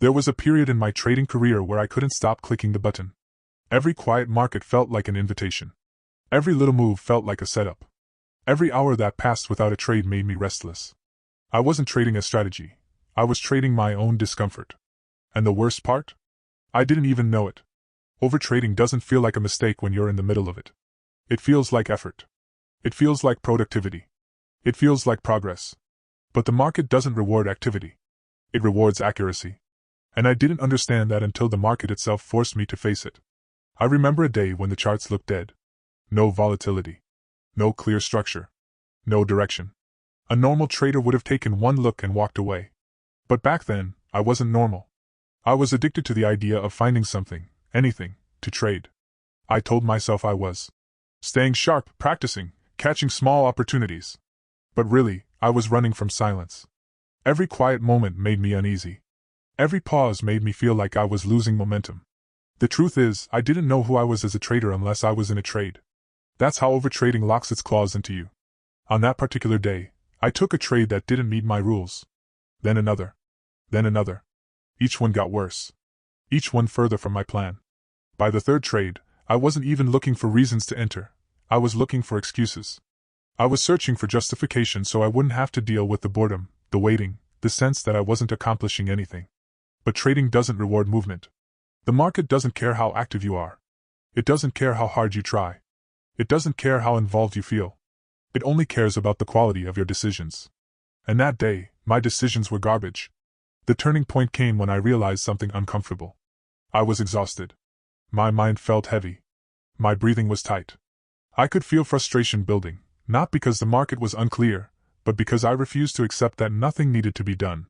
There was a period in my trading career where I couldn't stop clicking the button. Every quiet market felt like an invitation. Every little move felt like a setup. Every hour that passed without a trade made me restless. I wasn't trading a strategy. I was trading my own discomfort. And the worst part? I didn't even know it. Overtrading doesn't feel like a mistake when you're in the middle of it. It feels like effort. It feels like productivity. It feels like progress. But the market doesn't reward activity. It rewards accuracy. And I didn't understand that until the market itself forced me to face it. I remember a day when the charts looked dead. No volatility. No clear structure. No direction. A normal trader would have taken one look and walked away. But back then, I wasn't normal. I was addicted to the idea of finding something, anything, to trade. I told myself I was staying sharp, practicing, catching small opportunities. But really, I was running from silence. Every quiet moment made me uneasy. Every pause made me feel like I was losing momentum. The truth is, I didn't know who I was as a trader unless I was in a trade. That's how overtrading locks its claws into you. On that particular day, I took a trade that didn't meet my rules. Then another. Then another. Each one got worse. Each one further from my plan. By the third trade, I wasn't even looking for reasons to enter. I was looking for excuses. I was searching for justification so I wouldn't have to deal with the boredom, the waiting, the sense that I wasn't accomplishing anything. But trading doesn't reward movement. The market doesn't care how active you are. It doesn't care how hard you try. It doesn't care how involved you feel. It only cares about the quality of your decisions. And that day, my decisions were garbage. The turning point came when I realized something uncomfortable. I was exhausted. My mind felt heavy. My breathing was tight. I could feel frustration building, not because the market was unclear, but because I refused to accept that nothing needed to be done.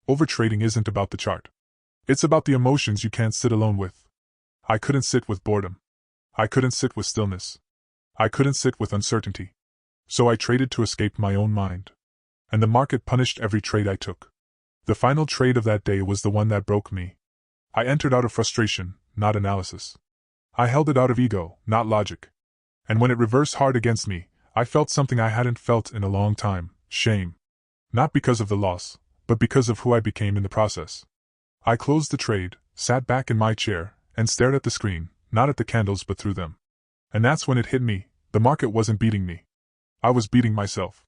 Overtrading isn't about the chart. It's about the emotions you can't sit alone with. I couldn't sit with boredom. I couldn't sit with stillness. I couldn't sit with uncertainty. So I traded to escape my own mind. And the market punished every trade I took. The final trade of that day was the one that broke me. I entered out of frustration, not analysis. I held it out of ego, not logic. And when it reversed hard against me, I felt something I hadn't felt in a long time, shame. Not because of the loss, but because of who I became in the process. I closed the trade, sat back in my chair, and stared at the screen, not at the candles but through them. And that's when it hit me, the market wasn't beating me. I was beating myself.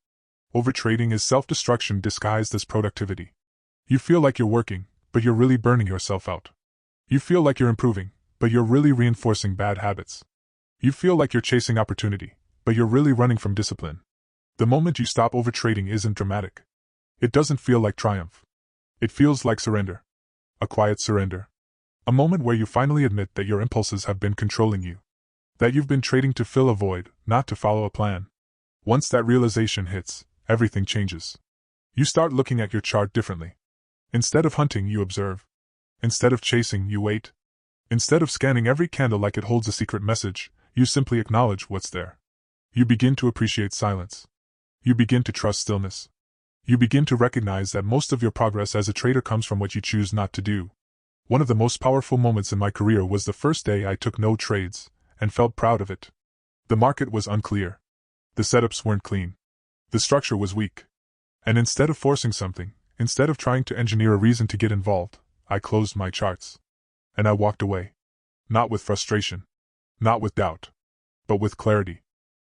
Overtrading is self-destruction disguised as productivity. You feel like you're working, but you're really burning yourself out. You feel like you're improving, but you're really reinforcing bad habits. You feel like you're chasing opportunity, but you're really running from discipline. The moment you stop overtrading isn't dramatic. It doesn't feel like triumph. It feels like surrender. A quiet surrender. A moment where you finally admit that your impulses have been controlling you. That you've been trading to fill a void, not to follow a plan. Once that realization hits, everything changes. You start looking at your chart differently. Instead of hunting, you observe. Instead of chasing, you wait. Instead of scanning every candle like it holds a secret message, you simply acknowledge what's there. You begin to appreciate silence. You begin to trust stillness. You begin to recognize that most of your progress as a trader comes from what you choose not to do. One of the most powerful moments in my career was the first day I took no trades, and felt proud of it. The market was unclear. The setups weren't clean. The structure was weak. And instead of forcing something, instead of trying to engineer a reason to get involved, I closed my charts. And I walked away. Not with frustration. Not with doubt. But with clarity.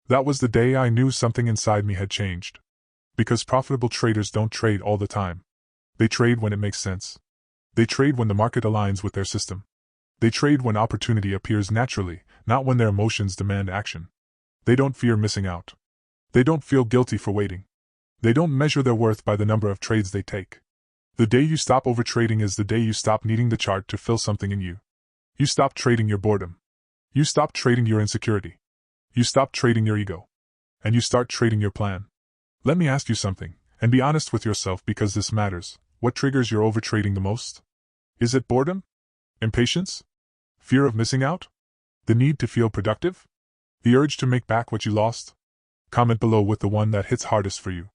That was the day I knew something inside me had changed. Because profitable traders don't trade all the time. They trade when it makes sense. They trade when the market aligns with their system. They trade when opportunity appears naturally, not when their emotions demand action. They don't fear missing out. They don't feel guilty for waiting. They don't measure their worth by the number of trades they take. The day you stop overtrading is the day you stop needing the chart to fill something in you. You stop trading your boredom. You stop trading your insecurity. You stop trading your ego. And you start trading your plan. Let me ask you something, and be honest with yourself because this matters. What triggers your overtrading the most? Is it boredom? Impatience? Fear of missing out? The need to feel productive? The urge to make back what you lost? Comment below with the one that hits hardest for you.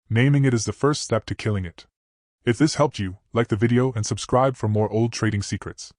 Naming it is the first step to killing it. If this helped you, like the video and subscribe for more old trading secrets.